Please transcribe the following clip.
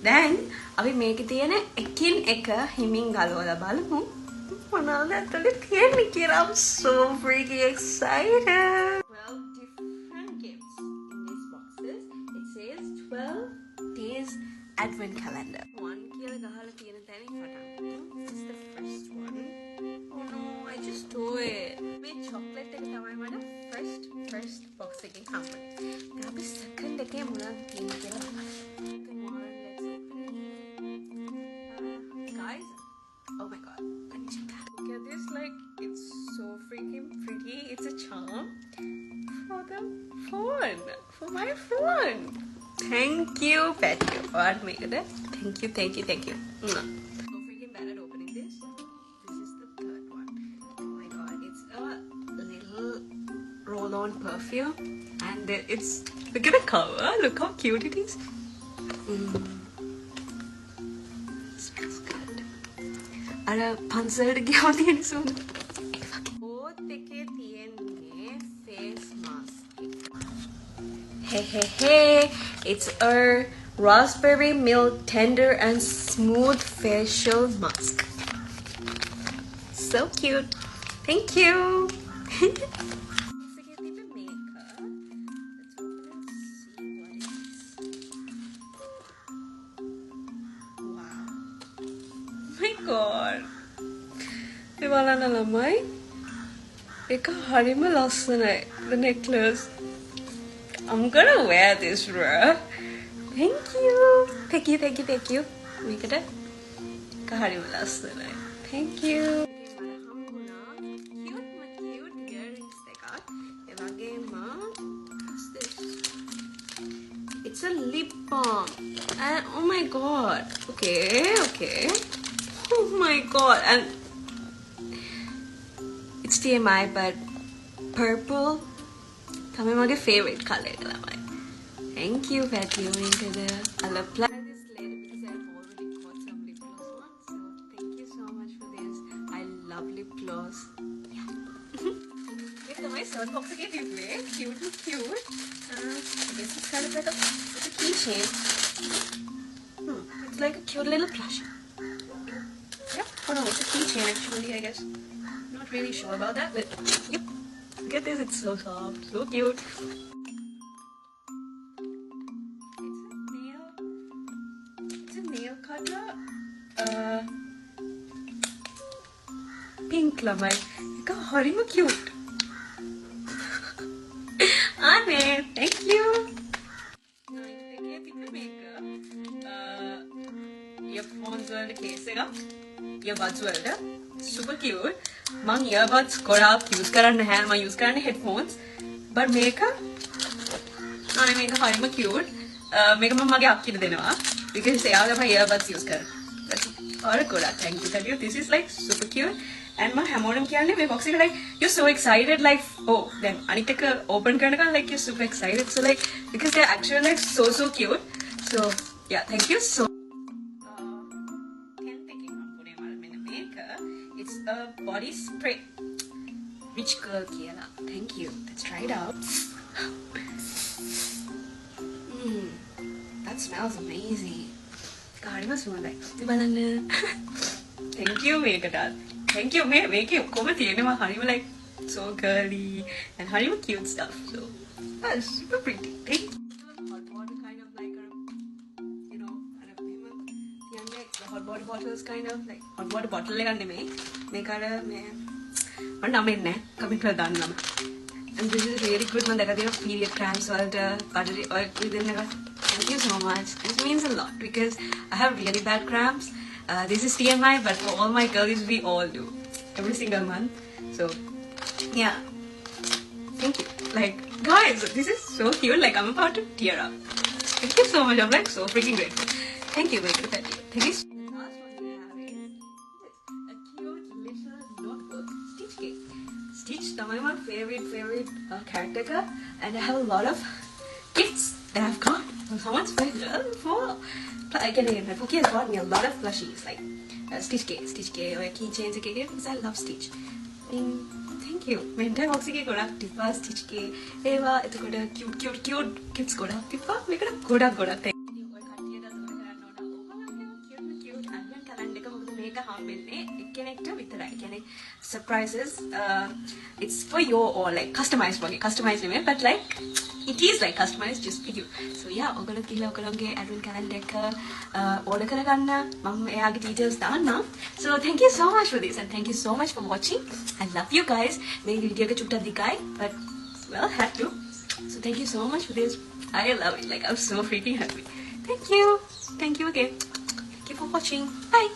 දැන් අපි මේකේ තියෙන එකින් එක හිමින් ගලවලා බලමු මොනවද ඇතුලේ තියෙන්නේ කියලා. I'm so freaking excited. 12 different gifts in these boxes. It says 12 days advent calendar. One කියලා ගහලා තියෙන තැනින් පටන්. This is the first one. Oh no, I just tore it. මේ chocolate එක තමයි මට first box එකෙන් හම්බුනේ. දැන් අපි second එකේ මොනවද තියෙන්නේ කියලා බලමු. Guys, oh my god, let me check that. Look at this, like, it's so freaking pretty. It's a charm for the phone, for my phone. Thank you, Patty. What make it? Thank you. So freaking bad at opening this. This is the third one. Oh my god, it's a little roll-on perfume, and it's, look at the cover. Look how cute it is. Smells good. අර පන්සලට ගියාම තියෙන සුවඳ. ඕත් එකේ තියෙන්නේ face mask. Hey. It's a raspberry milk tender and smooth facial mask. So cute. Thank you. God. The banana lamai. Eka harima lassanai. The necklace. I'm gonna wear this, bruh. Thank you. Thank you. Make it a eka harima lassanai. Thank you. Cute earrings they got. What's this? It's a lip balm. And oh my god. Okay. Oh my god, and it's TMI, but purple is my favorite color. Thank you, Patty. I'll apply this later because I've already got some lip gloss on. So thank you so much for this. I love lip gloss. Yeah. This is my third box again. Cute. I guess it's kind of like a keychain. It's like a cute little plush. Oh no, it's a keychain actually, I guess. Not really sure about that, but yep. Look at this, it's so soft, so cute. It's a nail cutter. Pink lamai. It's horribly cute. Anne, thank you. Earphones වලට case එකක්. Earbuds වලට super cute. මම earbuds ගොඩාක් use කරන්නේ නැහැ. මම use කරන්නේ headphones. but මේක මේක හරිම cute. මේක මම මගේ අක්කිට දෙනවා. because එයා තමයි earbuds use කරන්නේ. ඔයාලා ගොඩාක් thank you. This is like super cute. and මම හැමෝටම කියන්නේ මේ box එක like you're so excited like oh then අනිත් එක open කරනකන් like you're super excited. So like because they're actually like so cute. So yeah, thank you so it's a body spray. Rich girl Kiela. Thank you. Let's try it out. That smells amazing. God, it must smell like banana. Thank you, Megha. Thank you, make it come like so girly and honey cute stuff. So that's super pretty. Thank you. Hot water kind of like the hot water bottle is kind of like hot water bottle like make and this is really good one that period cramps thank you so much. This means a lot because I have really bad cramps. This is TMI, but for all my girlies we all do every single month. So yeah, thank you. Like guys, this is so cute. Like I'm about to tear up. Thank you so much. I'm like so freaking grateful. Thank you, Megha. Thank you. The last one we have is a cute little notebook. Stitch cake. Stitch is my favorite character, and I have a lot of gifts that I've got from someone special for. I can name it. Pookie has got me a lot of plushies like Stitch cake or keychains because I love Stitch. Thank you. My entire box is got Stitch cake. Eva, it's got cute gifts. Got Pippa, make it a good. හම්බෙන්නේ එක්කෙනෙක්ට විතරයි. කියන්නේ surprises it's for your or like customized වගේ. customized නෙමෙයි but like it is like customized just for you. So yeah, ඔයගොල්ලෝ ගිහලා ඔයගොල්ලෝගේ advent calendar එක order කරගන්න. මම එයාගේ details දාන්නම්. So thank you so much for this and thank you so much for watching. I love you guys. මේ video එක චුට්ටක් දිගයි but well had to. So thank you so much for this. I love it. Like I'm so freaking happy. Thank you. Thank you again. Thank you for watching. Bye.